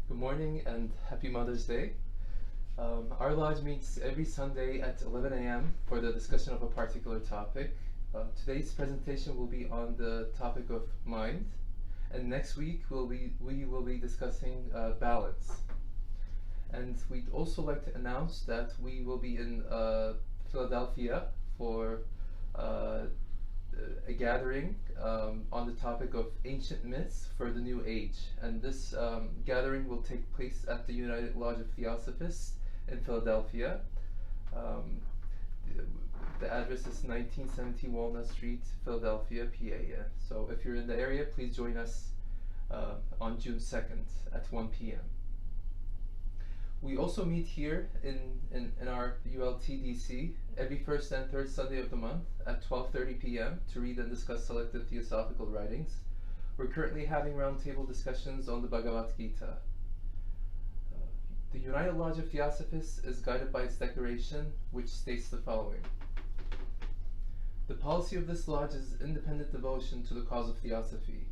Good morning and happy Mother's Day. Our lodge meets every Sunday at 11 a.m. for the discussion of a particular topic. Today's presentation will be on the topic of mind, and next week we will be discussing balance. And we'd also like to announce that we will be in Philadelphia for a gathering on the topic of ancient myths for the new age. And this gathering will take place at the United Lodge of Theosophists in Philadelphia. Um, the address is 1970 Walnut Street, Philadelphia, PA. So if you're in the area, please join us on June 2nd at 1 p.m. We also meet here in our ULTDC every first and third Sunday of the month at 12:30 p.m. to read and discuss selected theosophical writings. We're currently having roundtable discussions on the Bhagavad Gita. The United Lodge of Theosophists is guided by its declaration, which states the following. The policy of this lodge is independent devotion to the cause of theosophy,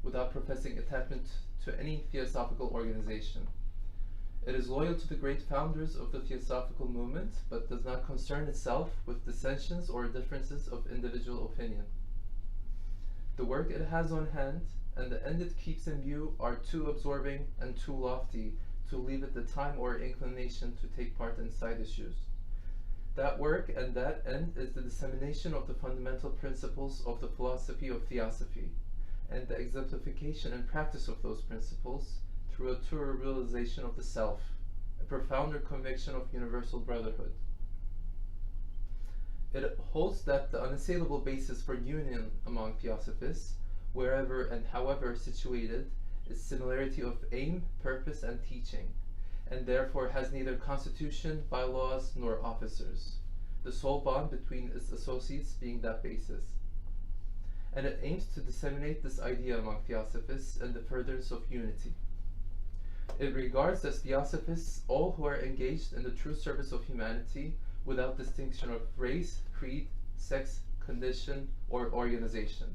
without professing attachment to any theosophical organization. It is loyal to the great founders of the theosophical movement, but does not concern itself with dissensions or differences of individual opinion. The work it has on hand and the end it keeps in view are too absorbing and too lofty to leave it the time or inclination to take part in side issues. That work and that end is the dissemination of the fundamental principles of the philosophy of theosophy, and the exemplification and practice of those principles through a truer realization of the self, a profounder conviction of universal brotherhood. It holds that the unassailable basis for union among theosophists, wherever and however situated, is similarity of aim, purpose, and teaching, and therefore has neither constitution, bylaws, nor officers, the sole bond between its associates being that basis. And it aims to disseminate this idea among theosophists in the furtherance of unity. It regards as theosophists all who are engaged in the true service of humanity without distinction of race, creed, sex, condition, or organization.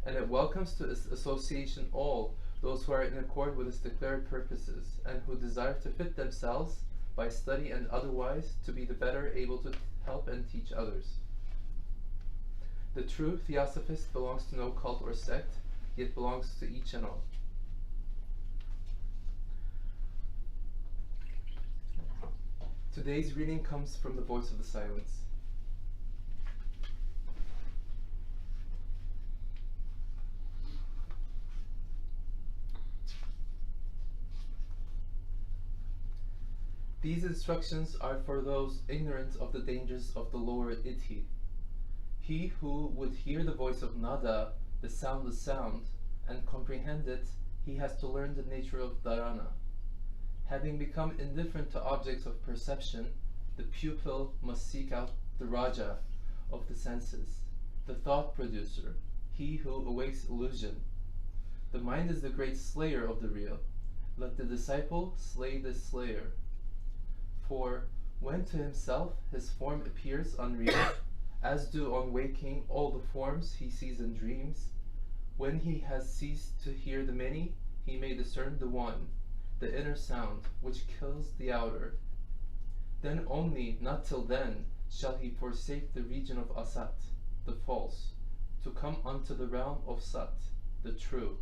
And it welcomes to its association all those who are in accord with its declared purposes and who desire to fit themselves, by study and otherwise, to be the better able to help and teach others. The true theosophist belongs to no cult or sect, yet belongs to each and all. Today's reading comes from the voice of the silence. These instructions are for those ignorant of the dangers of the lower iti. He who would hear the voice of nada, the soundless sound, and comprehend it, he has to learn the nature of dharana. Having become indifferent to objects of perception, the pupil must seek out the Raja of the senses, the thought producer, he who awakes illusion. The mind is the great slayer of the real. Let the disciple slay the slayer. For when to himself his form appears unreal, as do on waking all the forms he sees in dreams, when he has ceased to hear the many, he may discern the one, the inner sound, which kills the outer. Then only, not till then, shall he forsake the region of Asat, the false, to come unto the realm of Sat, the true.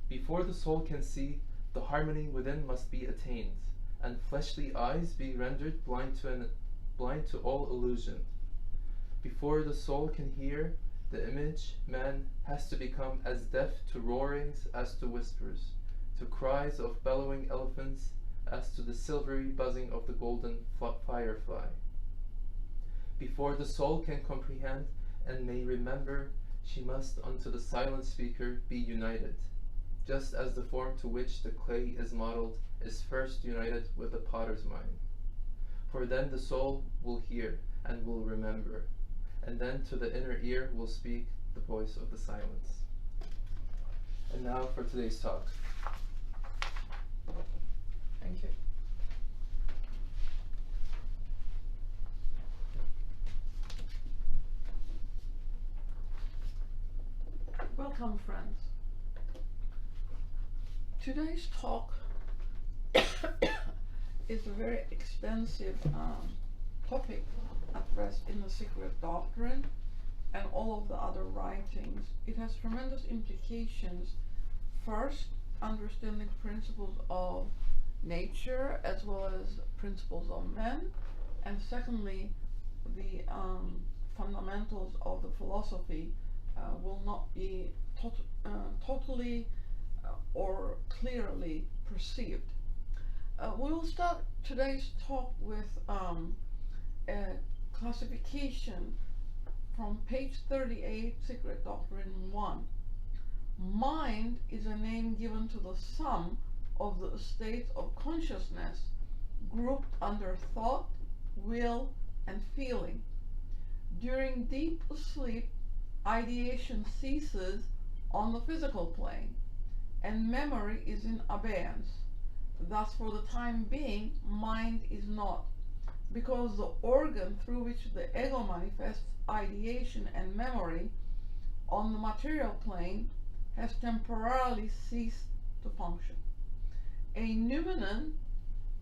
Before the soul can see, the harmony within must be attained, and fleshly eyes be rendered blind to all illusion. Before the soul can hear, the image man has to become as deaf to roarings as to whispers, to cries of bellowing elephants as to the silvery buzzing of the golden firefly. Before the soul can comprehend and may remember, she must unto the silent speaker be united, just as the form to which the clay is modeled is first united with the potter's mind. For then the soul will hear and will remember, and then to the inner ear will speak the voice of the silence. And now for today's talk. Thank you. Welcome, friends. Today's talk is a very extensive topic addressed in the Secret Doctrine and all of the other writings. It has tremendous implications. First, understanding principles of nature as well as principles of men, and secondly, the fundamentals of the philosophy will not be totally or clearly perceived. We will start today's talk with a classification from page 38, Secret Doctrine 1. Mind is a name given to the sum of the states of consciousness grouped under thought, will, and feeling. During deep sleep, ideation ceases on the physical plane, and memory is in abeyance. Thus, for the time being, mind is not, because the organ through which the ego manifests ideation and memory on the material plane has temporarily ceased to function. A noumenon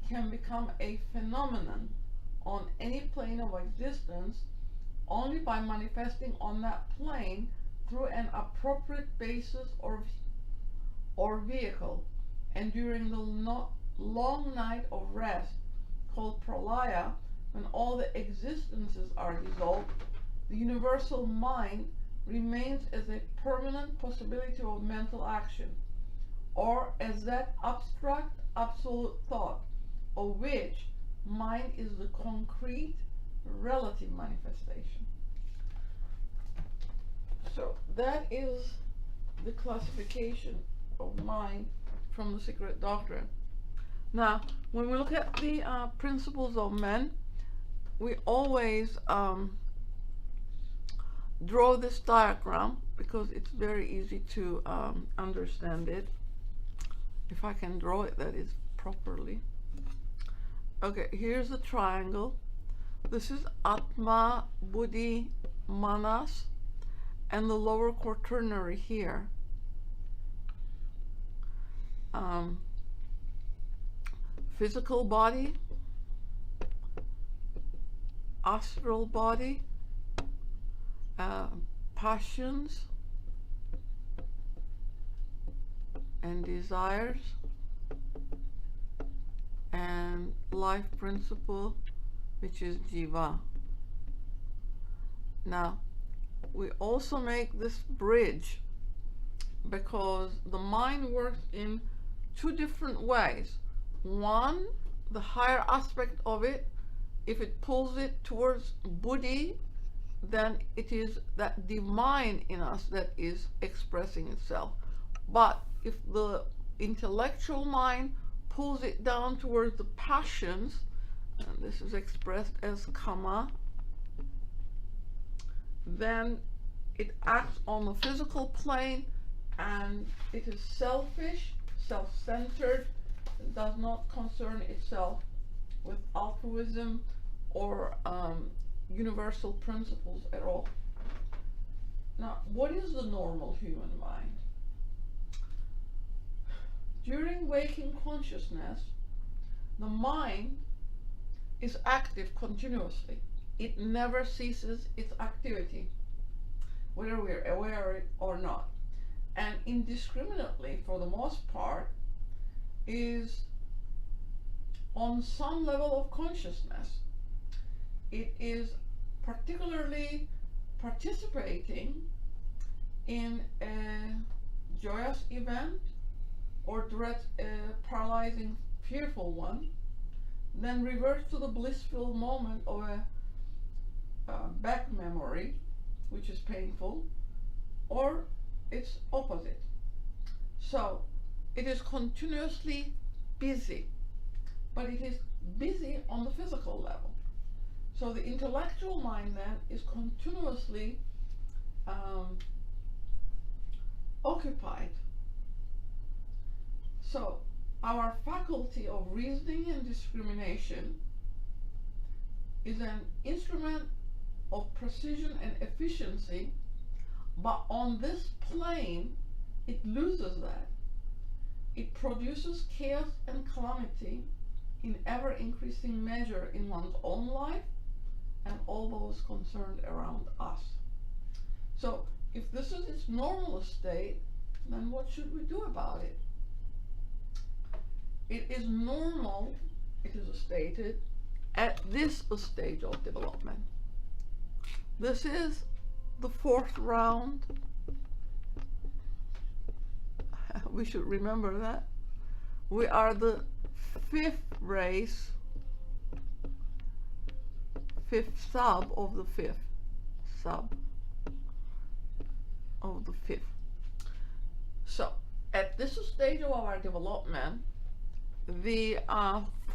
can become a phenomenon on any plane of existence only by manifesting on that plane through an appropriate basis or vehicle, and during the long night of rest called pralaya, when all the existences are dissolved, the universal mind remains as a permanent possibility of mental action, or as that abstract absolute thought of which mind is the concrete relative manifestation. So that is the classification of mind from the Secret Doctrine. Now, when we look at the principles of men, we always draw this diagram because it's very easy to understand it. If I can draw it, that is, properly. Okay, here's a triangle. This is Atma, Buddhi, Manas, and the lower quaternary here. Physical body, astral body, passions and desires, and life principle, which is jiva. Now, we also make this bridge because the mind works in two different ways. One, the higher aspect of it, if it pulls it towards Buddhi, then it is that divine in us that is expressing itself. But if the intellectual mind pulls it down towards the passions, and this is expressed as kama, then it acts on the physical plane, and it is selfish, self-centered, does not concern itself with altruism or universal principles at all. Now, what is the normal human mind? During waking consciousness, the mind is active continuously. It never ceases its activity, whether we're aware of it or not. And indiscriminately, for the most part, is on some level of consciousness. It is particularly participating in a joyous event or dreads a paralyzing, fearful one, then reverts to the blissful moment of a back memory, which is painful, or its opposite. So it is continuously busy, but it is busy on the physical level. So the intellectual mind then is continuously occupied. So our faculty of reasoning and discrimination is an instrument of precision and efficiency, but on this plane it loses that. it produces chaos and calamity in ever-increasing measure in one's own life and all those concerned around us. So if this is its normal state, then what should we do about it? It is normal, it is stated, at this stage of development. This is the 4th round. We should remember that. We are the 5th race, 5th sub of the 5th sub of the 5th. So at this stage of our development, the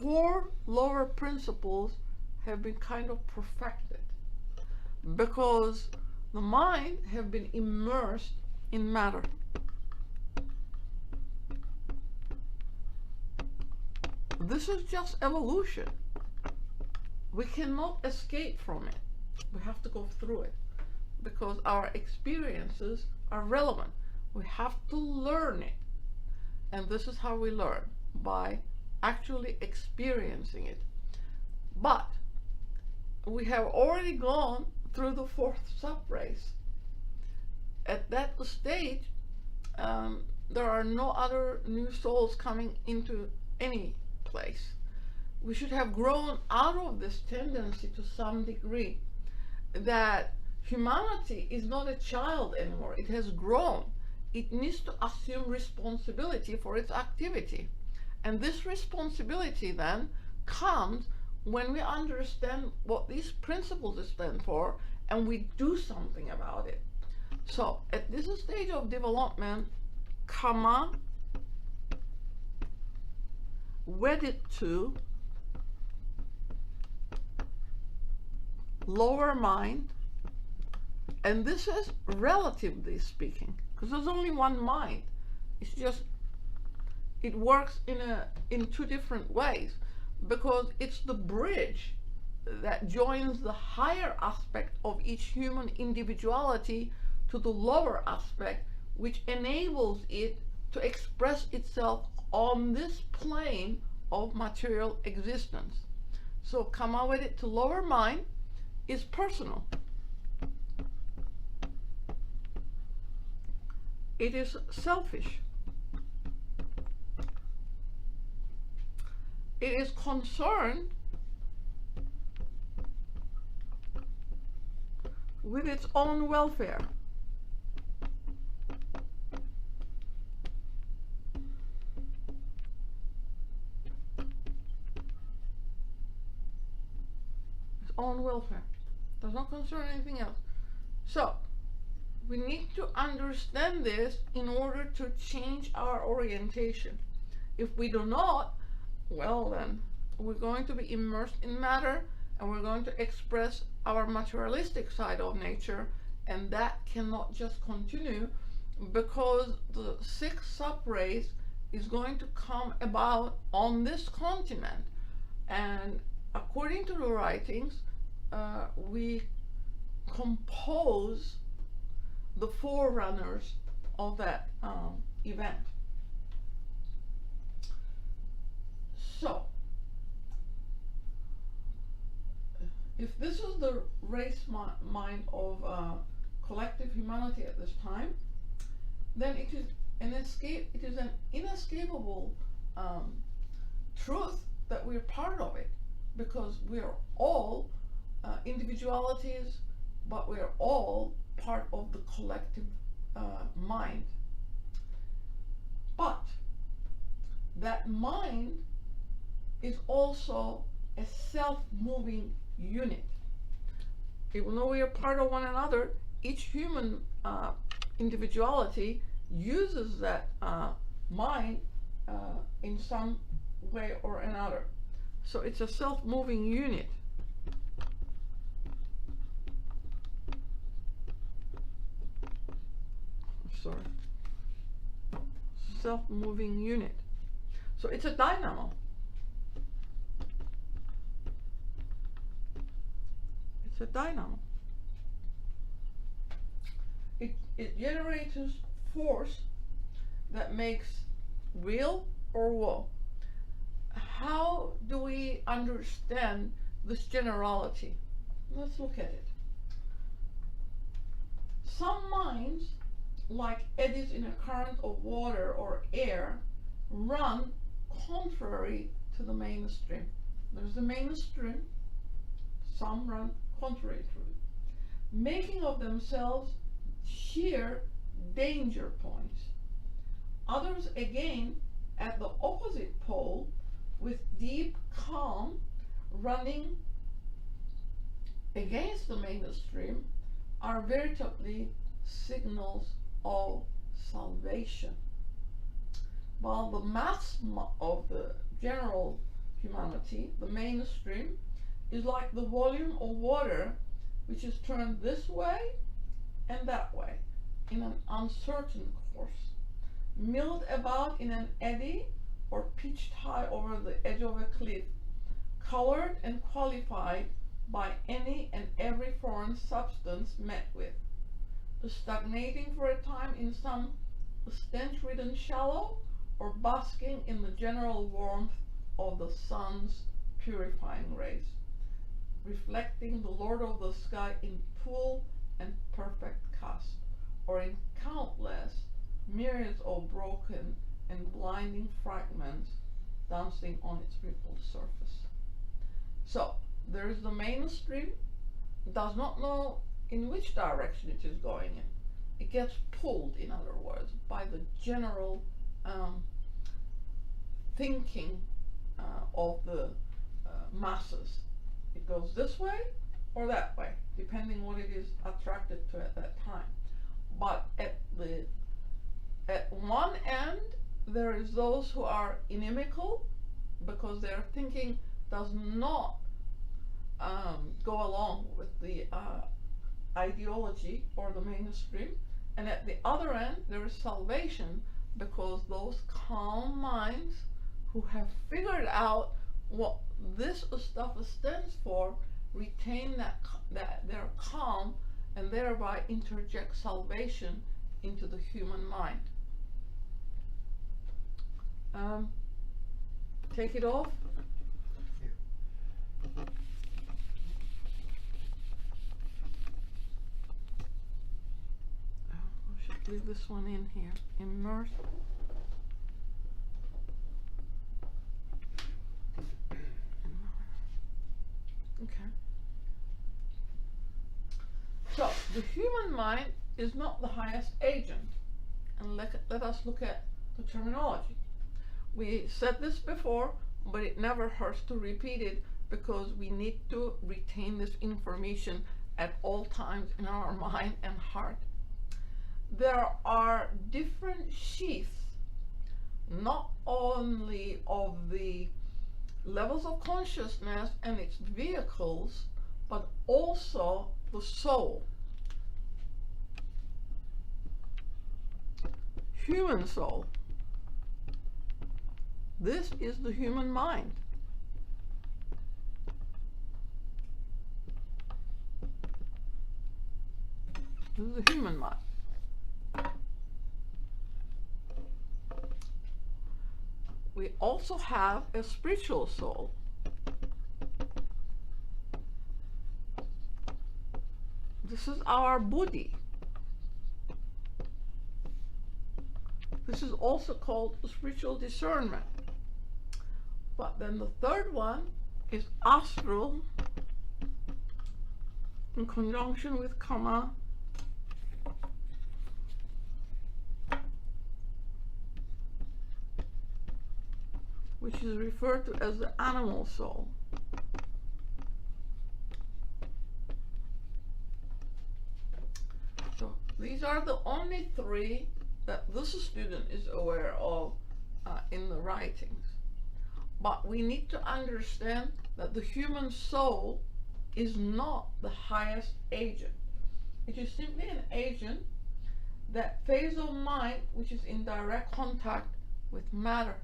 4 lower principles have been kind of perfected because the mind have been immersed in matter. This is just evolution. We cannot escape from it. We have to go through it because our experiences are relevant. We have to learn it. And this is how we learn, by actually experiencing it. But we have already gone through the 4th sub-race. At that stage, there are no other new souls coming into any place. We should have grown out of this tendency to some degree that humanity is not a child anymore. It has grown. It needs to assume responsibility for its activity. And this responsibility then comes when we understand what these principles stand for and we do something about it. So at this stage of development, karma wedded to lower mind, and this is relatively speaking because there's only one mind. It's just it works in 2 different ways because it's the bridge that joins the higher aspect of each human individuality to the lower aspect, which enables it to express itself on this plane of material existence. So karma wedded to lower mind is personal. It is selfish. It is concerned with its own welfare. Its own welfare. Does not concern anything else. So we need to understand this in order to change our orientation. If we do not, well then, we're going to be immersed in matter and we're going to express our materialistic side of nature, and that cannot just continue because the 6th sub-race is going to come about on this continent. And according to the writings, we compose the forerunners of that event. So, if this is the race mind of collective humanity at this time, then it is an inescapable truth that we're part of it, because we are all individualities, but we are all part of the collective mind. But that mind is also a self-moving unit. Even though we are part of one another, each human individuality uses that mind in some way or another. So it's a self-moving unit. Sorry. Self-moving unit. So it's a dynamo. It's a dynamo. It generates force that makes will or woe. How do we understand this generality? Let's look at it. Some minds, like eddies in a current of water or air, run contrary to the mainstream. There's the mainstream, some run contrary to it, making of themselves sheer danger points. Others again at the opposite pole, with deep calm, running against the mainstream, are veritably signals of salvation. While the mass of the general humanity, the mainstream, is like the volume of water which is turned this way and that way in an uncertain course, milled about in an eddy or pitched high over the edge of a cliff, colored and qualified by any and every foreign substance met with, stagnating for a time in some stench-ridden shallow, or basking in the general warmth of the sun's purifying rays, reflecting the Lord of the sky in full and perfect cast, or in countless myriads of broken and blinding fragments dancing on its rippled surface. So there is the mainstream, does not know in which direction it is going in. It gets pulled, in other words, by the general thinking of the masses. It goes this way or that way, depending what it is attracted to at that time. But at one end, there is those who are inimical because their thinking does not go along with the ideology or the mainstream. And at the other end, there is salvation because those calm minds who have figured out what this stuff stands for retain that their calm and thereby interject salvation into the human mind. Take it off. I should leave this one in here. Immerse. Okay. So the human mind is not the highest agent. And let us look at the terminology. We said this before, but it never hurts to repeat it because we need to retain this information at all times in our mind and heart. There are different sheaths, not only of the levels of consciousness and its vehicles, but also the soul. Human soul. This is the human mind. This is the human mind. We also have a spiritual soul. This is our Buddhi. This is also called spiritual discernment. But then the third one is astral in conjunction with Kama, which is referred to as the animal soul. So these are the only three that this student is aware of in the writings. But we need to understand that the human soul is not the highest agent. It is simply an agent, that phase of mind which is in direct contact with matter.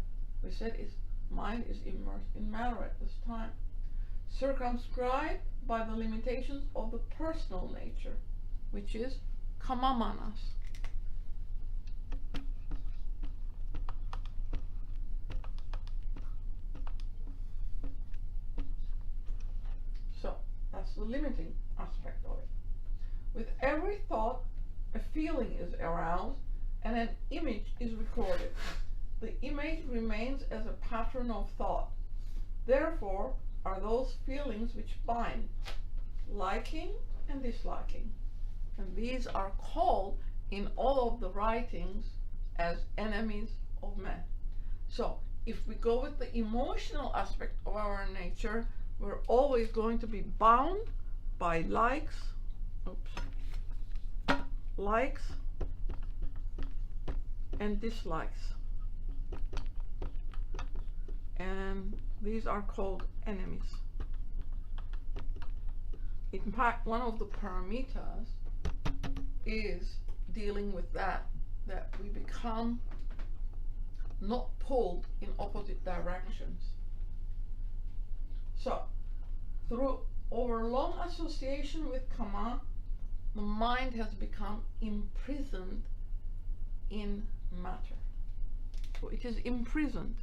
We said its mind is immersed in matter at this time, circumscribed by the limitations of the personal nature, which is kama manas. the limiting aspect of it. With every thought, a feeling is aroused and an image is recorded. The image remains as a pattern of thought. Therefore, are those feelings which bind, liking and disliking. And these are called in all of the writings as enemies of man. So, if we go with the emotional aspect of our nature, we're always going to be bound by likes and dislikes. And these are called enemies. In fact, one of the paramitas is dealing with that we become not pulled in opposite directions. So, through over long association with karma, the mind has become imprisoned in matter. So it is imprisoned.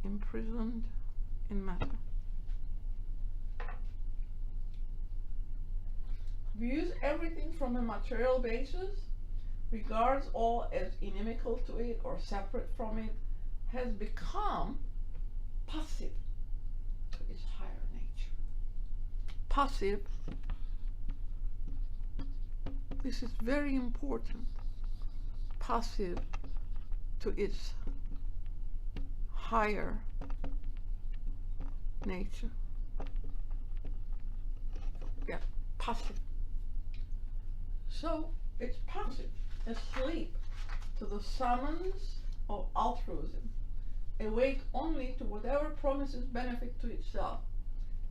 Imprisoned in matter. Views everything from a material basis, regards all as inimical to it or separate from it, has become passive to its higher nature. Passive, this is very important, passive to its higher nature. Yeah, passive. So it's passive, asleep to the summons of altruism, awake only to whatever promises benefit to itself.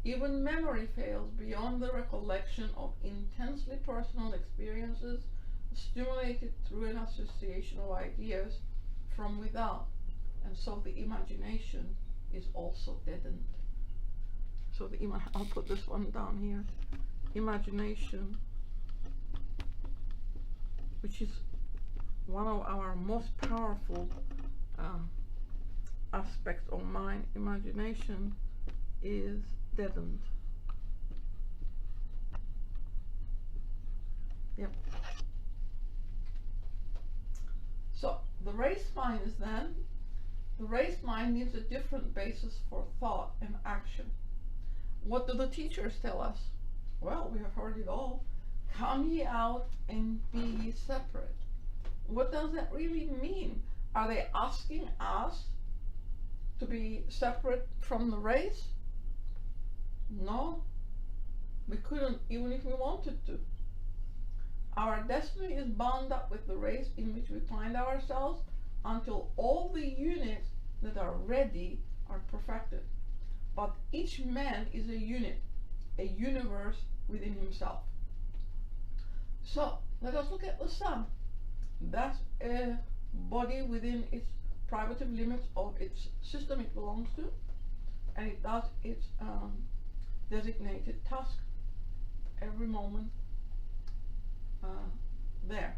Even memory fails beyond the recollection of intensely personal experiences stimulated through an association of ideas from without, and so the imagination is also deadened. So I'll put this one down here. Imagination, which is one of our most powerful aspects of mind. Imagination is deadened. Yep. So the race mind is then, the race mind needs a different basis for thought and action. What do the teachers tell us? Well, we have heard it all. Come ye out and be ye separate. What does that really mean? Are they asking us to be separate from the race? No, we couldn't, even if we wanted to. Our destiny is bound up with the race in which we find ourselves until all the units that are ready are perfected. But each man is a unit, a universe within himself. So let us look at the sun. That's a body within its privative limits of its system it belongs to, and it does its designated task every moment there.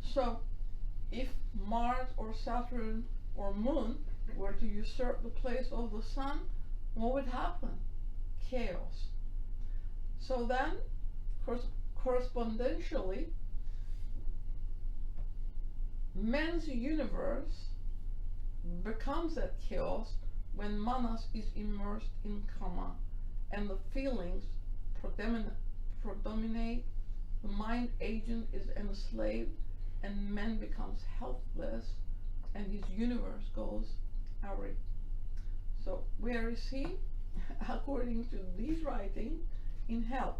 So if Mars or Saturn or Moon were to usurp the place of the sun, what would happen? Chaos. So then, correspondentially, man's universe becomes that chaos when manas is immersed in karma and the feelings predominate, the mind agent is enslaved, and man becomes helpless, and his universe goes awry. So where is he? According to these writings, in hell.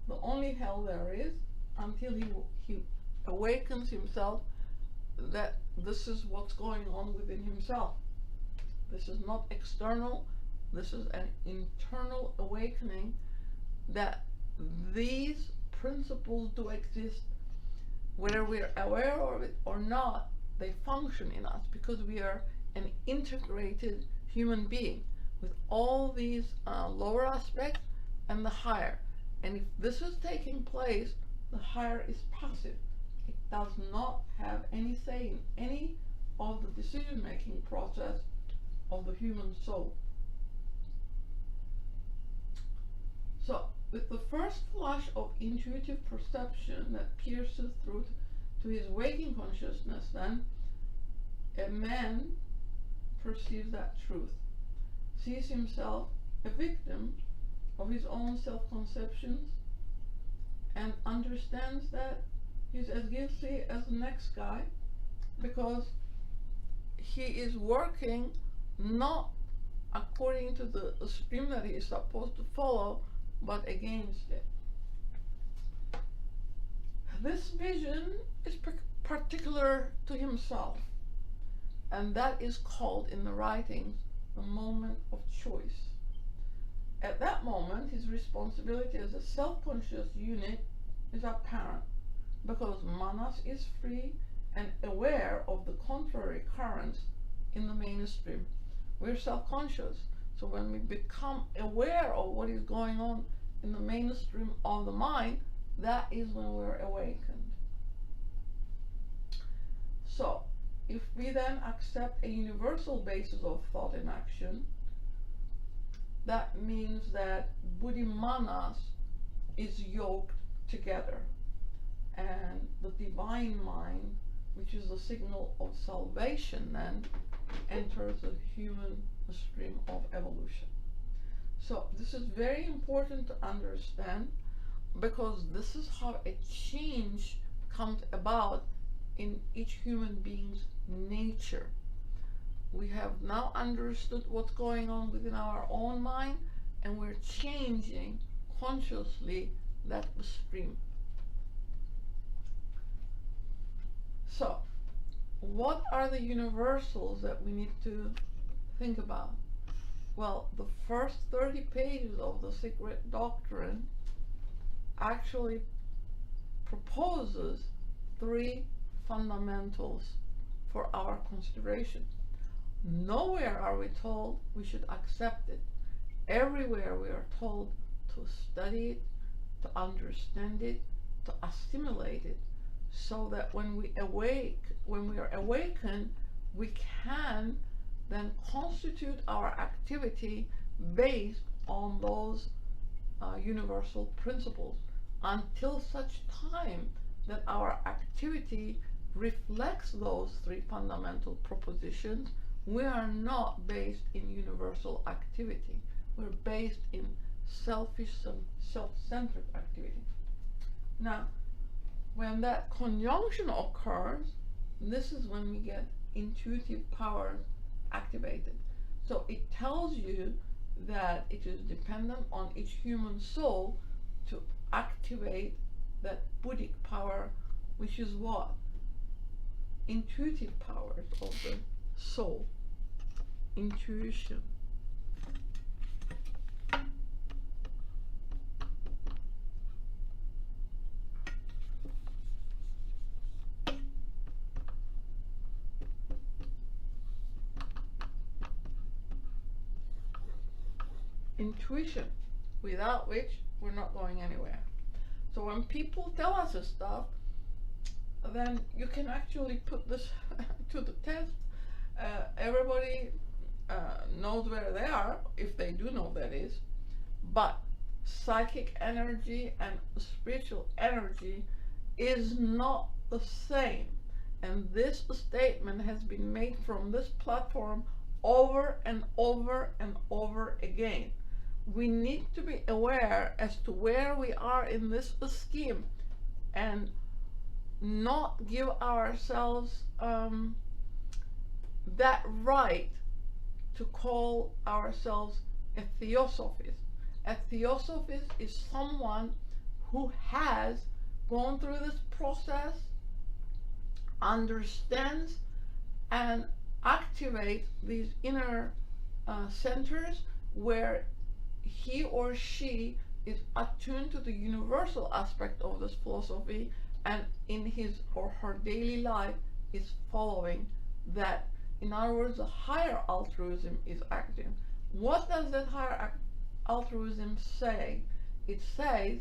The only hell there is, until he awakens himself that this is what's going on within himself. This is not external, this is an internal awakening that these principles do exist. Whether we're aware of it or not, they function in us because we are an integrated human being with all these lower aspects and the higher. And if this is taking place, the higher is passive. It does not have any say in any of the decision-making process of the human soul. So, with the first flash of intuitive perception that pierces through to his waking consciousness, then a man perceives that truth, sees himself a victim of his own self-conceptions, and understands that he's as guilty as the next guy, because he is working not according to the stream that he is supposed to follow, but against it. This vision is particular to himself, and that is called in the writings the moment of choice. At that moment, his responsibility as a self-conscious unit is apparent, because Manas is free and aware of the contrary currents in the mainstream. We're self-conscious, so when we become aware of what is going on in the mainstream of the mind, that is when we're awakened. So, if we then accept a universal basis of thought and action, that means that Buddhi Manas is yoked together, and the divine mind, which is the signal of salvation, then enters the human stream of evolution. So this is very important to understand, because this is how a change comes about in each human being's nature. We have now understood what's going on within our own mind, and we're changing consciously that stream. So, what are the universals that we need to think about? Well, the first 30 pages of the Secret Doctrine actually proposes 3 fundamentals for our consideration. Nowhere are we told we should accept it. Everywhere we are told to study it, to understand it, to assimilate it, so that when we are awakened, we can then constitute our activity based on those universal principles, until such time that our activity reflects those 3 fundamental propositions. We are not based in universal activity. We're based in selfish and self-centered activity. Now, when that conjunction occurs, this is when we get intuitive powers activated. So it tells you that it is dependent on each human soul to activate that Buddhic power, which is what? Intuitive powers of the soul. Intuition. Intuition, without which we're not going anywhere. So when people tell us this stuff, then you can actually put this to the test. Everybody knows where they are, if they do know, that is, but psychic energy and spiritual energy is not the same. And this statement has been made from this platform over and over and over again. We need to be aware as to where we are in this scheme, and not give ourselves that right to call ourselves a theosophist. A theosophist is someone who has gone through this process, understands and activates these inner centers, where he or she is attuned to the universal aspect of this philosophy, and in his or her daily life is following that. In other words, the higher altruism is active. What does that higher altruism say? It says,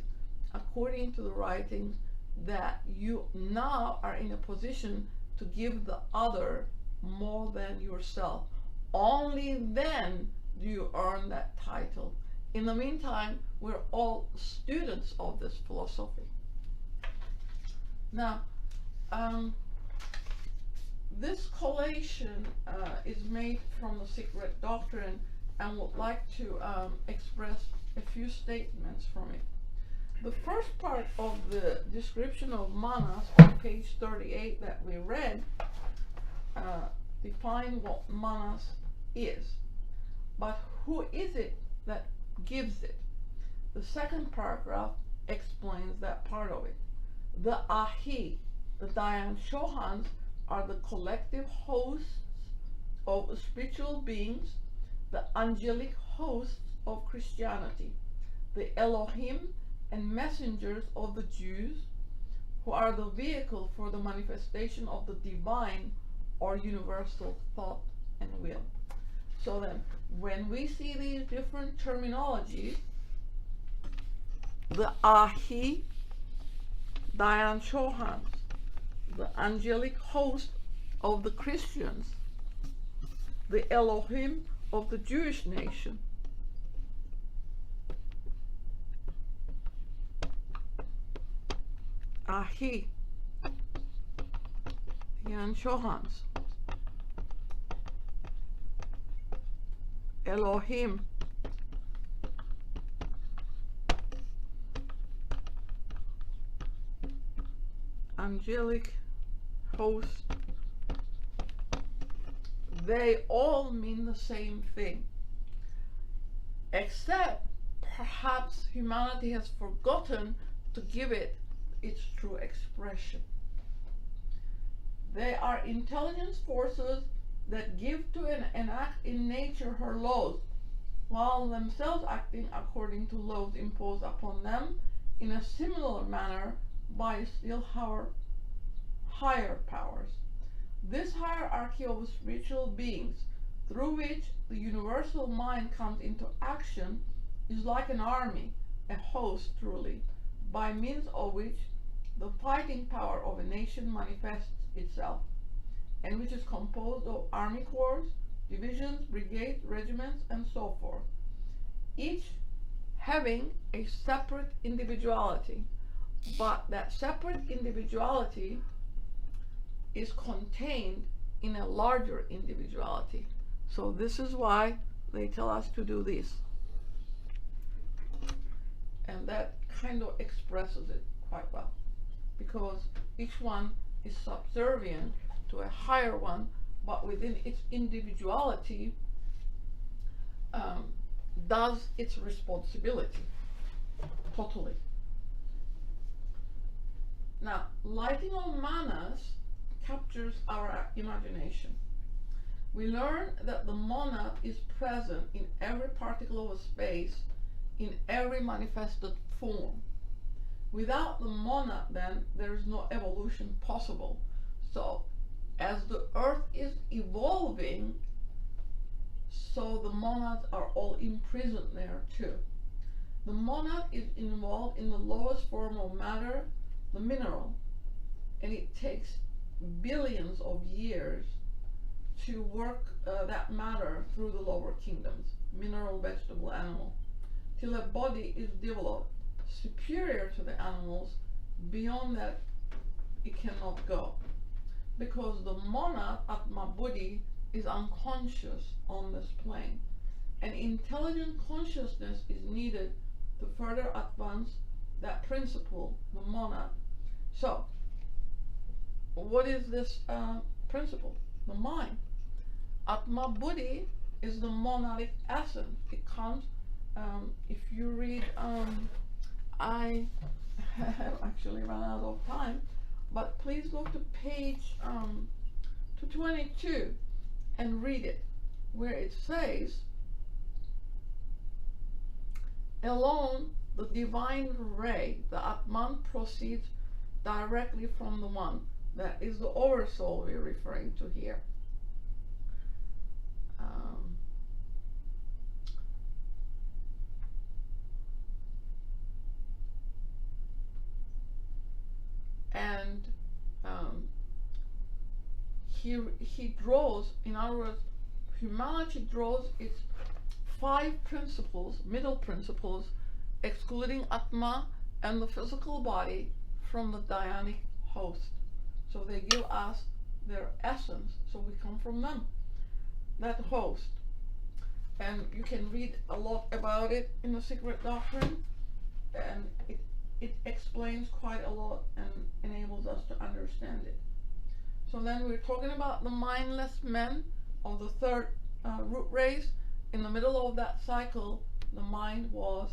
according to the writings, that you now are in a position to give the other more than yourself. Only then do you earn that title. In the meantime, we're all students of this philosophy. Now, this collation is made from the Secret Doctrine, and would like to express a few statements from it. The first part of the description of manas on page 38 that we read define what manas is. But who is it that gives it? The second paragraph explains that part of it. The Ahi, the Dayan Shohans, are the collective hosts of spiritual beings, the angelic hosts of Christianity, the Elohim and messengers of the Jews, who are the vehicle for the manifestation of the divine or universal thought and will. So then, when we see these different terminologies, the Ahi, Dayan Shohans, the angelic host of the Christians, the Elohim of the Jewish nation, Ahi, Dayan Shohans, Elohim, angelic host, they all mean the same thing, except perhaps humanity has forgotten to give it its true expression. They are intelligence forces that give to and act in nature her laws, while themselves acting according to laws imposed upon them in a similar manner by still higher powers. This hierarchy of spiritual beings, through which the universal mind comes into action, is like an army, a host truly, by means of which the fighting power of a nation manifests itself, and which is composed of army corps, divisions, brigades, regiments, and so forth, each having a separate individuality, but that separate individuality is contained in a larger individuality. So this is why they tell us to do this. And that kind of expresses it quite well, because each one is subservient to a higher one, but within its individuality does its responsibility totally. Now, lighting on manas captures our imagination. We learn that the monad is present in every particle of space, in every manifested form. Without the monad, then, there is no evolution possible. So, as the earth is evolving, so the monads are all imprisoned there too. The monad is involved in the lowest form of matter, the mineral, and it takes billions of years to work that matter through the lower kingdoms, mineral, vegetable, animal, till a body is developed superior to the animals. Beyond that, it cannot go, because the monad, Maha-Buddhi, is unconscious on this plane, and intelligent consciousness is needed to further advance that principle, the monad. So, what is this principle? The mind. Maha-Buddhi is the monadic essence. It comes, if you read, I have actually run out of time, but please go to page 222 and read it, where it says, alone the divine ray, the Atman, proceeds directly from the one. That is the oversoul we're referring to here. And he draws, in other words, humanity draws its 5 principles, middle principles, excluding Atma and the physical body, from the Dhyanic host. So they give us their essence, so we come from them, that host. And you can read a lot about it in the Secret Doctrine, and it explains quite a lot and enables us to understand it. So then we're talking about the mindless men of the third root race. In the middle of that cycle, the mind was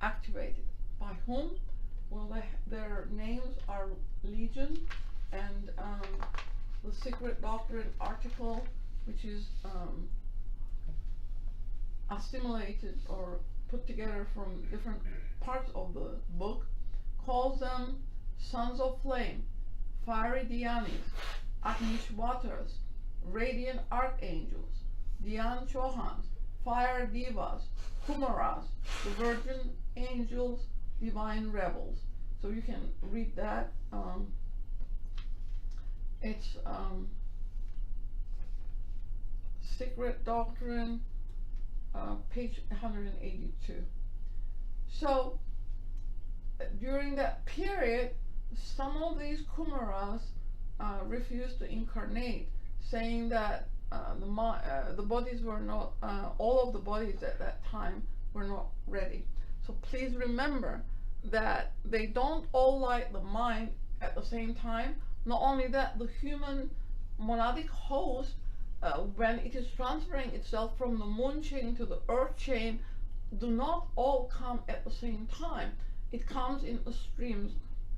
activated. By whom? Well, their names are Legion, and the Secret Doctrine article, which is assimilated or put together from different parts of the book, calls them sons of flame, fiery Dhyanis, Agnishwatras, radiant archangels, Dhyan Chohans, fire divas, Kumaras, the virgin angels, divine rebels. So you can read that. It's Secret Doctrine, page 182. So during that period, some of these Kumaras refused to incarnate, saying that the bodies were not, all of the bodies at that time were not ready. So please remember that they don't all like the mind at the same time. Not only that, the human monadic host, when it is transferring itself from the moon chain to the earth chain, do not all come at the same time. It comes in streams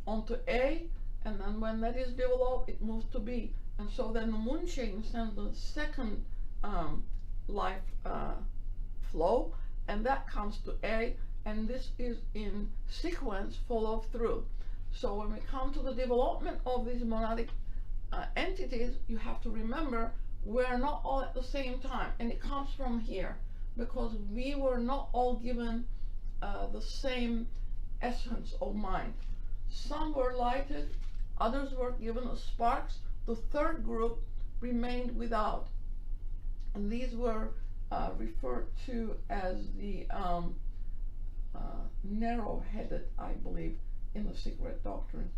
onto A, and then when that is developed, it moves to B. And so then the moon chain sends the second life flow, and that comes to A, and this is in sequence follow through. So when we come to the development of these monadic entities, you have to remember we're not all at the same time, and it comes from here, because we were not all given the same essence of mind. Some were lighted, others were given sparks. The third group remained without, and these were referred to as the narrow-headed, I believe, in the Secret Doctrine.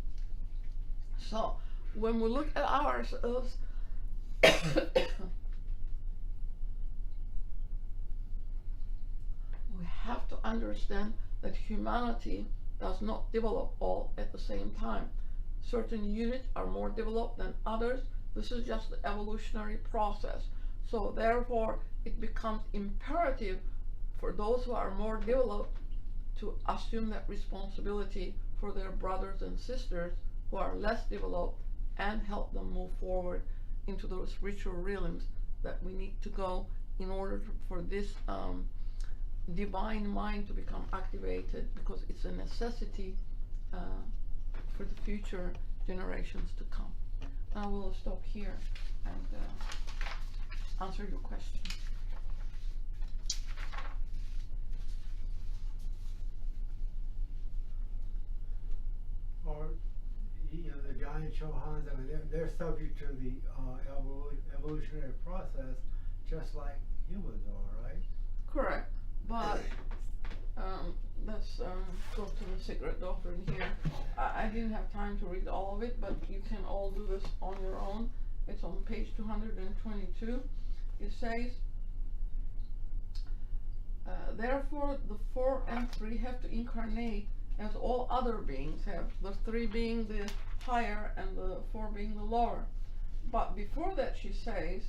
So when we look at ourselves, we have to understand that humanity does not develop all at the same time. Certain units are more developed than others. This is just the evolutionary process. So therefore, it becomes imperative for those who are more developed to assume that responsibility for their brothers and sisters who are less developed and help them move forward into those spiritual realms that we need to go in order for this divine mind to become activated, because it's a necessity for the future generations to come. I will stop here and answer your question. Or the giant Chohans, I mean, they're subject to the evolutionary process, just like humans are, right? Correct, but let's go to the Secret Doctrine here. I didn't have time to read all of it, but you can all do this on your own. It's on page 222. It says, therefore the 4 and 3 have to incarnate as all other beings have, the 3 being the higher and the 4 being the lower. But before that, she says,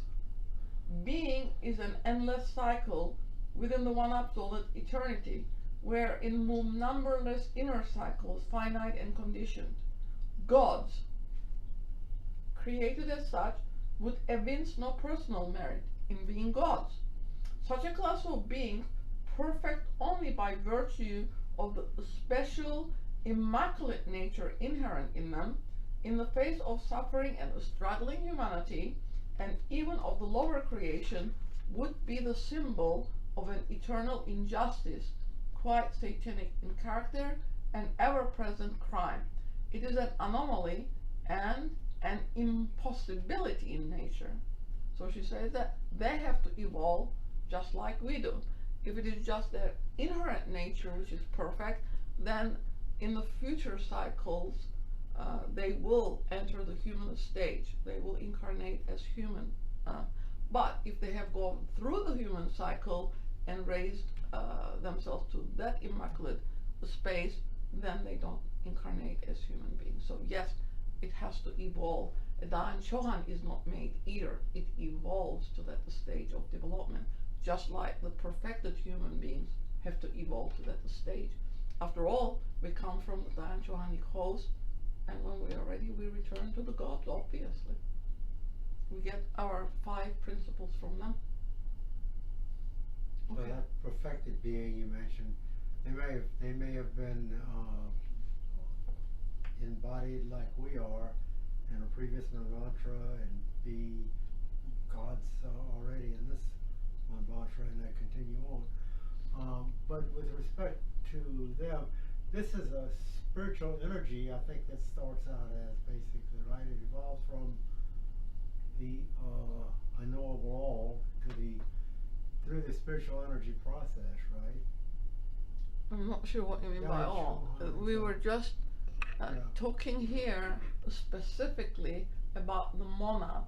being is an endless cycle within the one absolute eternity, wherein move numberless inner cycles, finite and conditioned. Gods, created as such, would evince no personal merit in being gods. Such a class of beings, perfect only by virtue of the special immaculate nature inherent in them, in the face of suffering and struggling humanity, and even of the lower creation, would be the symbol of an eternal injustice, quite satanic in character and ever-present crime. It is an anomaly and an impossibility in nature. So she says that they have to evolve just like we do. If it is just their inherent nature which is perfect, then in the future cycles they will enter the human stage. They will incarnate as human. But if they have gone through the human cycle and raised themselves to that immaculate space, then they don't incarnate as human beings. So yes, it has to evolve. Dayan Chohan is not made either. It evolves to that stage of development, just like the perfected human beings have to evolve to that stage. After all, we come from the Dayan Chohanic host, and when we are ready, we return to the gods, obviously. We get our 5 principles from them. So Okay. that perfected being you mentioned, they may have been embodied like we are in a previous mantra and be gods already in this mantra and that continue on. But with respect to them, this is a spiritual energy, I think, that starts out as basically, right? It evolves from the unknowable all to through the spiritual energy process, right? I'm not sure what you mean by Dayan all. Chohan, We so- were just Yeah. talking here specifically about the monad,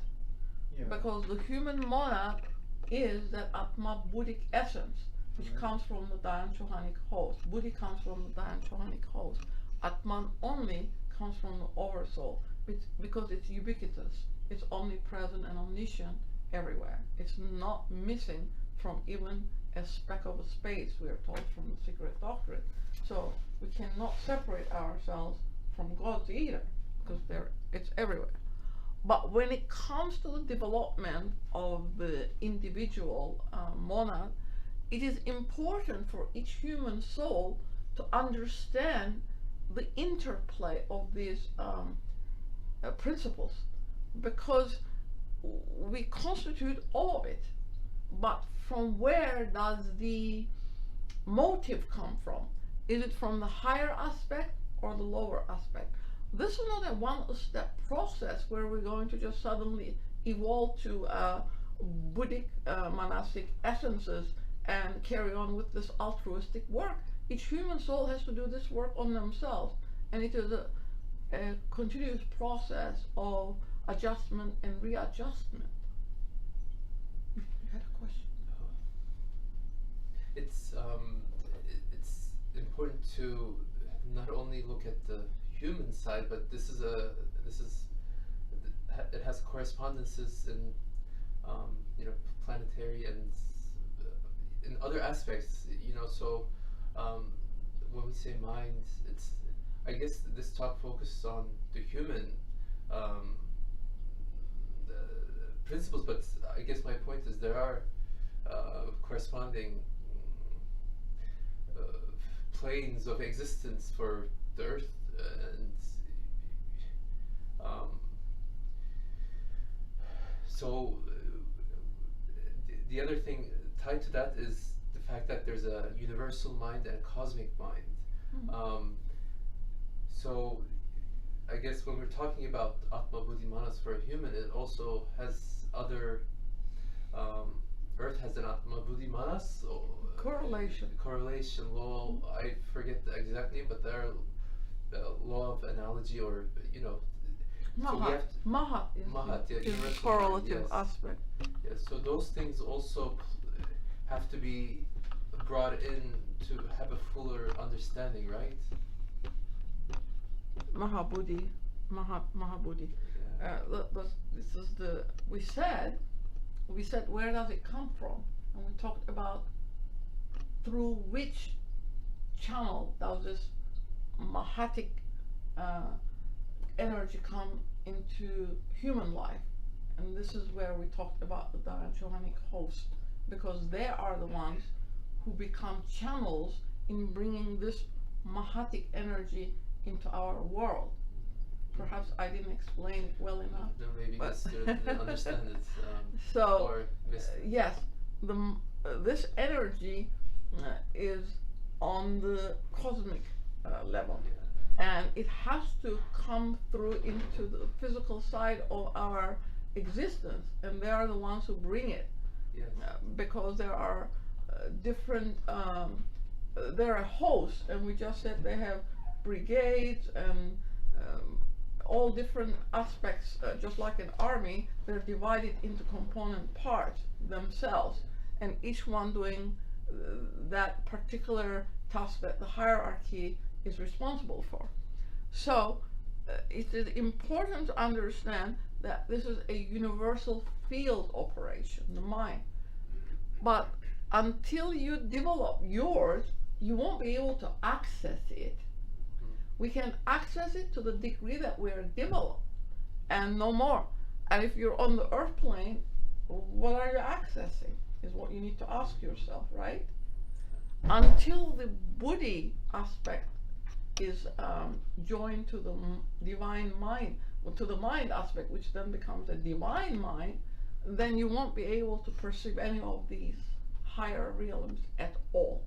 Yeah. because the human monad is that Maha-Buddhic essence, which Right. comes from the Dayan Chohanic host. Buddhi comes from the Dayan Chohanic host. Atman only comes from the oversoul, because it's ubiquitous. It's omnipresent and omniscient everywhere. It's not missing from even a speck of a space, we are told from the secret doctrine. So we cannot separate ourselves from gods either, because it's everywhere. But when it comes to the development of the individual monad, it is important for each human soul to understand the interplay of these principles, because we constitute all of it. But from where does the motive come from? Is it from the higher aspect or the lower aspect? This is not a one-step process where we're going to just suddenly evolve to Buddhic monastic essences and carry on with this altruistic work. Each human soul has to do this work on themselves, and it is a continuous process of adjustment and readjustment. You had a question? It's important to not only look at the human side, but it has correspondences in planetary and in other aspects. So when we say mind, I guess this talk focuses on the human principles, but I guess my point is there are corresponding planes of existence for the earth, and so the other thing tied to that is the fact that there's a universal mind and a cosmic mind. Mm-hmm. So I guess when we're talking about Atma Buddhi Manas for a human, it also has other Earth has an Atma Buddhi Manas correlation law. I forget the exact name, but there are law of analogy, or Mahat. Mahat is the universal correlative yes. aspect. Yes, so those things also have to be brought in to have a fuller understanding, right? Maha-Buddhi. Maha-Buddhi. This is we said where does it come from, and we talked about through which channel does this Mahatic energy come into human life, and this is where we talked about the Dayan Chohanic host, because they are the ones who become channels in bringing this Mahatic energy into our world. Perhaps I didn't explain it well enough. No, maybe but the student didn't understand it. So or missed it. yes, this energy is on the cosmic level, Yeah. and it has to come through into the physical side of our existence, and they are the ones who bring it. Yes. Because there are different, they're a host, and we just said they have brigades and all different aspects, just like an army. They're divided into component parts themselves, and each one doing that particular task that the hierarchy is responsible for. So it is important to understand that this is a universal field operation, the mind. But until you develop yours, you won't be able to access it. We can access it to the degree that we are developed, and no more. And if you're on the earth plane, what are you accessing is what you need to ask yourself, right? Until the Buddhi aspect is joined to the divine mind, to the mind aspect, which then becomes a divine mind, then you won't be able to perceive any of these higher realms at all.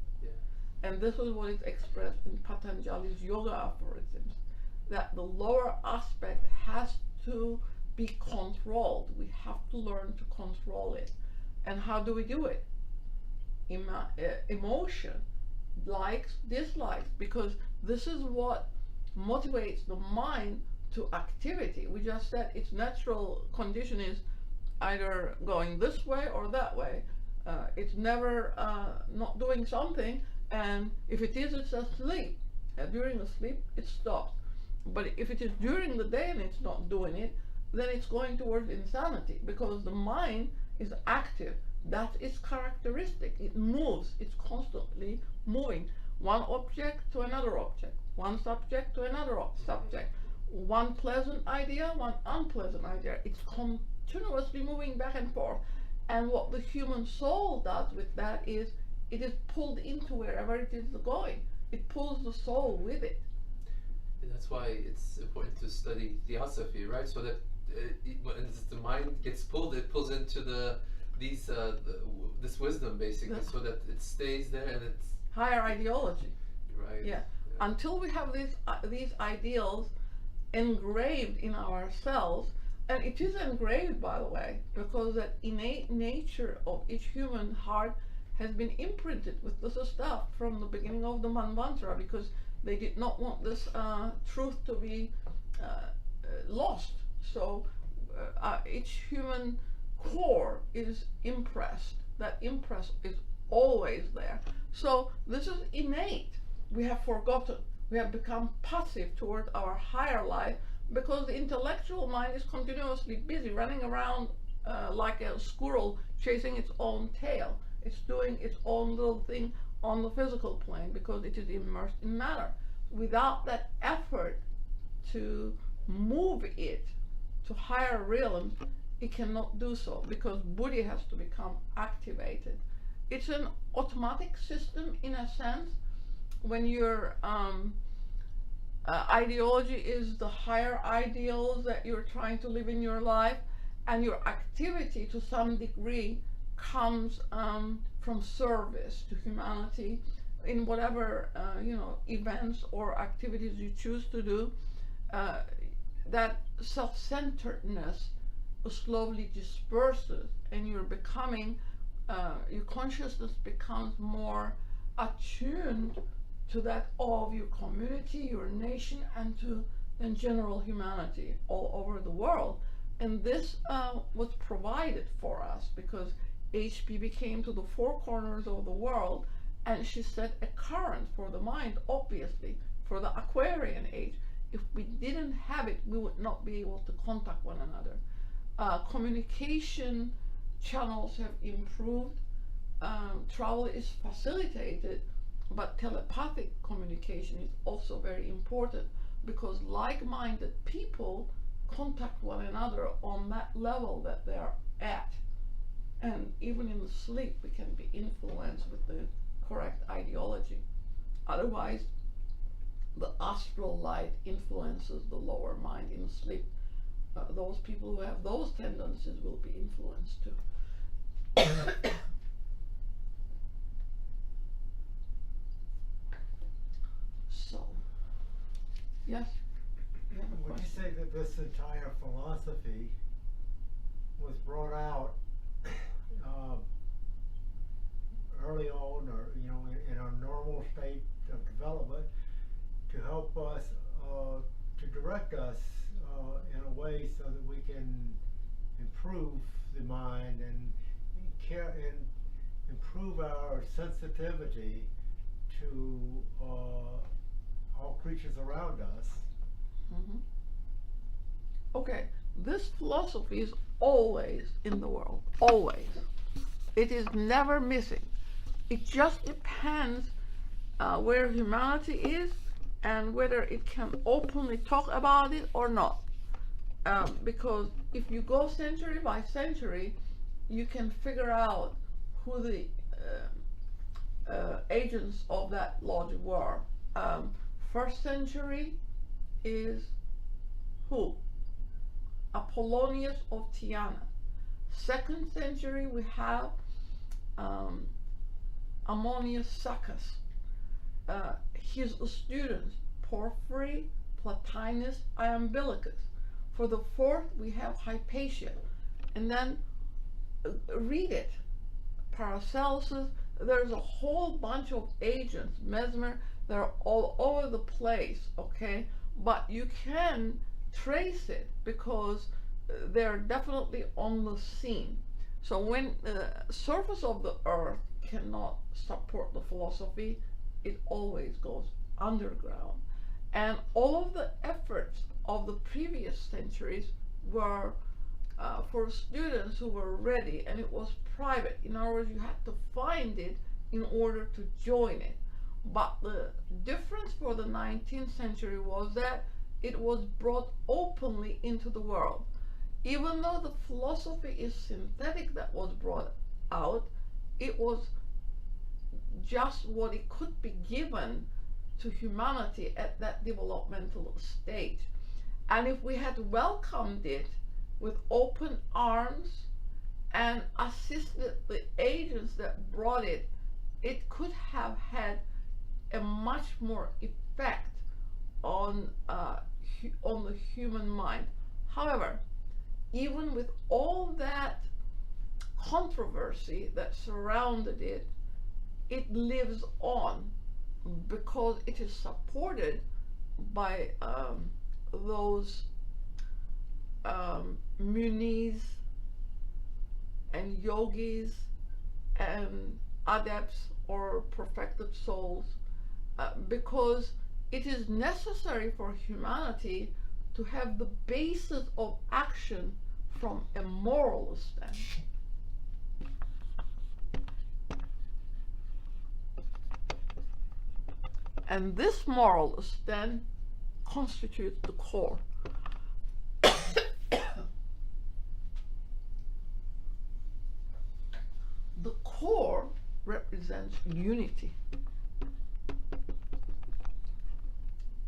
And this is what is expressed in Patanjali's yoga aphorisms, that the lower aspect has to be controlled. We have to learn to control it. And how do we do it? Emotion, likes, dislikes, because this is what motivates the mind to activity. We just said its natural condition is either going this way or that way. It's never not doing something. And if it is, it's asleep. During the sleep, it stops. But if it is during the day and it's not doing it, then it's going towards insanity, because the mind is active. That's its characteristic. It moves. It's constantly moving. One object to another object. One subject to another subject. One pleasant idea, one unpleasant idea. It's continuously moving back and forth. And what the human soul does with that is it is pulled into wherever it is going. It pulls the soul with it. And that's why it's important to study Theosophy, right? So that when the mind gets pulled, it pulls into this wisdom, basically, so that it stays there and it's higher ideology. Right. Yeah. Until we have these ideals engraved in ourselves, and it is engraved, by the way, because that innate nature of each human heart has been imprinted with this stuff from the beginning of the Manvantara, because they did not want this truth to be lost. So each human core is impressed. That impress is always there. So this is innate. We have forgotten. We have become passive toward our higher life, because the intellectual mind is continuously busy running around like a squirrel chasing its own tail. It's doing its own little thing on the physical plane because it is immersed in matter. Without that effort to move it to higher realms, it cannot do so, because Buddhi has to become activated. It's an automatic system in a sense. When your ideology is the higher ideals that you're trying to live in your life, and your activity to some degree comes from service to humanity in whatever events or activities you choose to do, that self-centeredness slowly disperses, and you're becoming your consciousness becomes more attuned to that of your community, your nation, and to then general humanity all over the world. And this was provided for us because HPB came to the four corners of the world, and she set a current for the mind, obviously, for the Aquarian age. If we didn't have it, we would not be able to contact one another. Communication channels have improved. Travel is facilitated, but telepathic communication is also very important, because like-minded people contact one another on that level that they are at. And even in the sleep, we can be influenced with the correct ideology. Otherwise, the astral light influences the lower mind in sleep. Those people who have those tendencies will be influenced too. So, yes? You have a Would you question? say that this entire philosophy brought out early on, or in our normal state of development, to help us, to direct us in a way so that we can improve the mind and care and improve our sensitivity to all creatures around us. Mm-hmm. Okay, this philosophy is always in the world, always. It is never missing. It just depends where humanity is and whether it can openly talk about it or not. Because if you go century by century, you can figure out who the agents of that logic were. First century is who? Apollonius of Tyana. Second century we have Ammonius Saccas. His students Porphyry, Plotinus, Iamblichus. For the fourth we have Hypatia. And then read it. Paracelsus. There's a whole bunch of agents. Mesmer. They're all over the place, okay? But you can trace it because they're definitely on the scene. So when the surface of the earth cannot support the philosophy, it always goes underground. And all of the efforts of the previous centuries were for students who were ready, and it was private. In other words, you had to find it in order to join it. But the difference for the 19th century was that it was brought openly into the world. Even though the philosophy is synthetic that was brought out, it was just what it could be given to humanity at that developmental stage. And if we had welcomed it with open arms and assisted the agents that brought it, it could have had a much more effect on the human mind. However, even with all that controversy that surrounded it, it lives on because it is supported by those munis and yogis and adepts or perfected souls, because it is necessary for humanity to have the basis of action from a moral standpoint. And this moral stand constitutes the core. The core represents unity.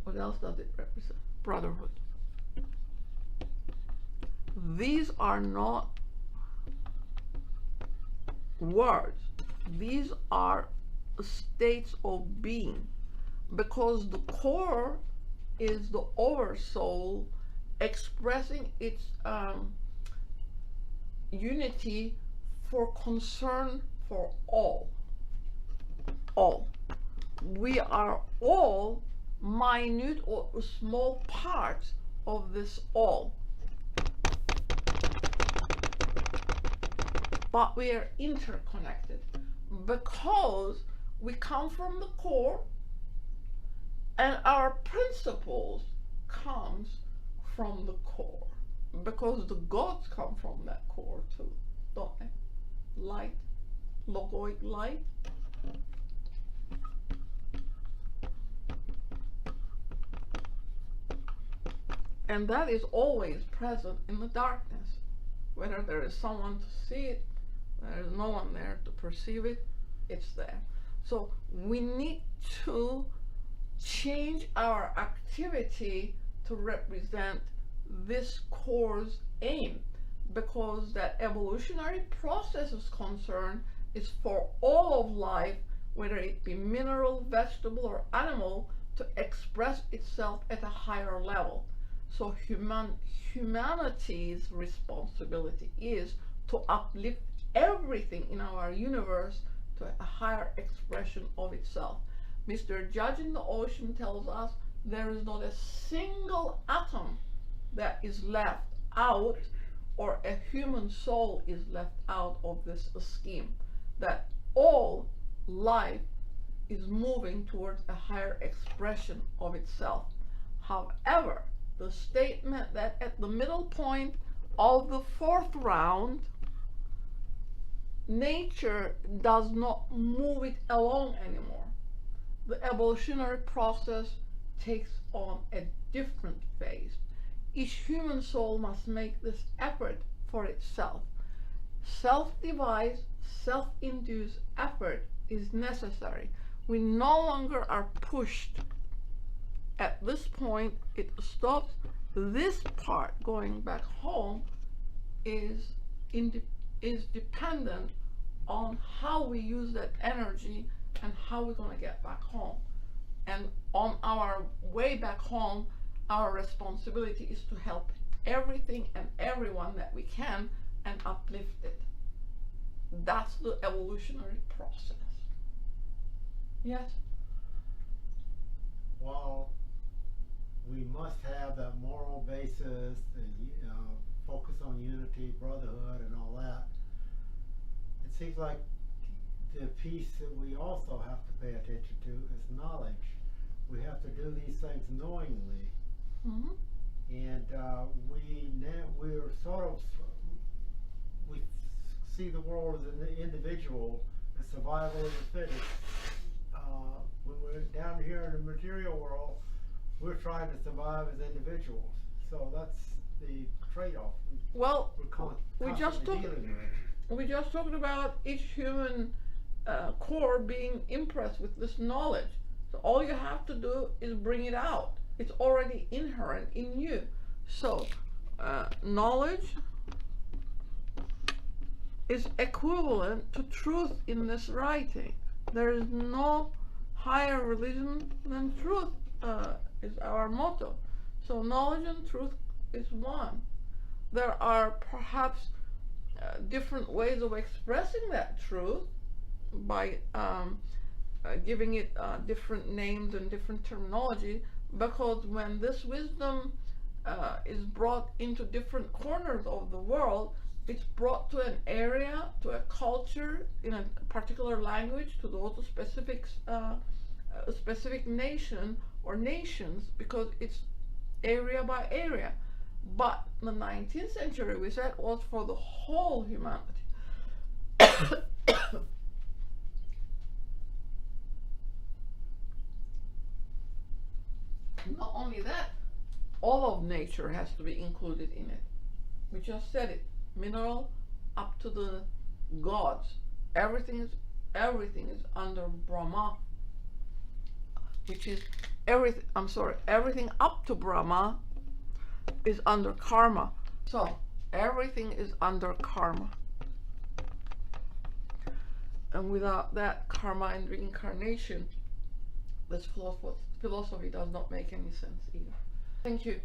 What else does it represent? Brotherhood. These are not words. These are states of being, because the core is the oversoul expressing its unity for concern for all. All. We are all minute or small parts of this all. But we are interconnected because we come from the core, and our principles comes from the core, because the gods come from that core too, don't they? Light, logoic light. And that is always present in the darkness. Whether there is someone to see it, there is no one there to perceive it, it's there. So we need to change our activity to represent this core's aim, because that evolutionary process is concerned is for all of life, whether it be mineral, vegetable, or animal, to express itself at a higher level. So humanity's responsibility is to uplift everything in our universe to a higher expression of itself. Mr. Judge in the Ocean tells us there is not a single atom that is left out, or a human soul is left out of this scheme, that all life is moving towards a higher expression of itself. However, the statement that at the middle point of the fourth round, nature does not move it along anymore. The evolutionary process takes on a different phase. Each human soul must make this effort for itself. Self-devised, self-induced effort is necessary. We no longer are pushed. At this point, it stops. This part, going back home, is dependent on how we use that energy and how we're going to get back home. And on our way back home, our responsibility is to help everything and everyone that we can and uplift it. That's the evolutionary process. Yes? Well, we must have that moral basis and focus on unity, brotherhood, and all that. It seems like the piece that we also have to pay attention to is knowledge. We have to do these things knowingly. Mm-hmm. And we're sort of, we see the world as an individual, the survival of the fittest. When we're down here in the material world, we're trying to survive as individuals. So that's the trade-off. Well, we just talked about each human core being impressed with this knowledge. So all you have to do is bring it out. It's already inherent in you. So knowledge is equivalent to truth in this writing. There is no higher religion than truth, is our motto. So knowledge and truth is one. There are perhaps different ways of expressing that truth by giving it different names and different terminology, because when this wisdom is brought into different corners of the world, it's brought to an area, to a culture, in a particular language, to those specific nation or nations, because it's area by area. But the 19th century, we said, was for the whole humanity. Not only that, all of nature has to be included in it. We just said it. Mineral up to the gods. Everything is under Brahma, which is everything up to Brahma is under karma. So everything is under karma. And without that karma and reincarnation, this philosophy does not make any sense either. Thank you.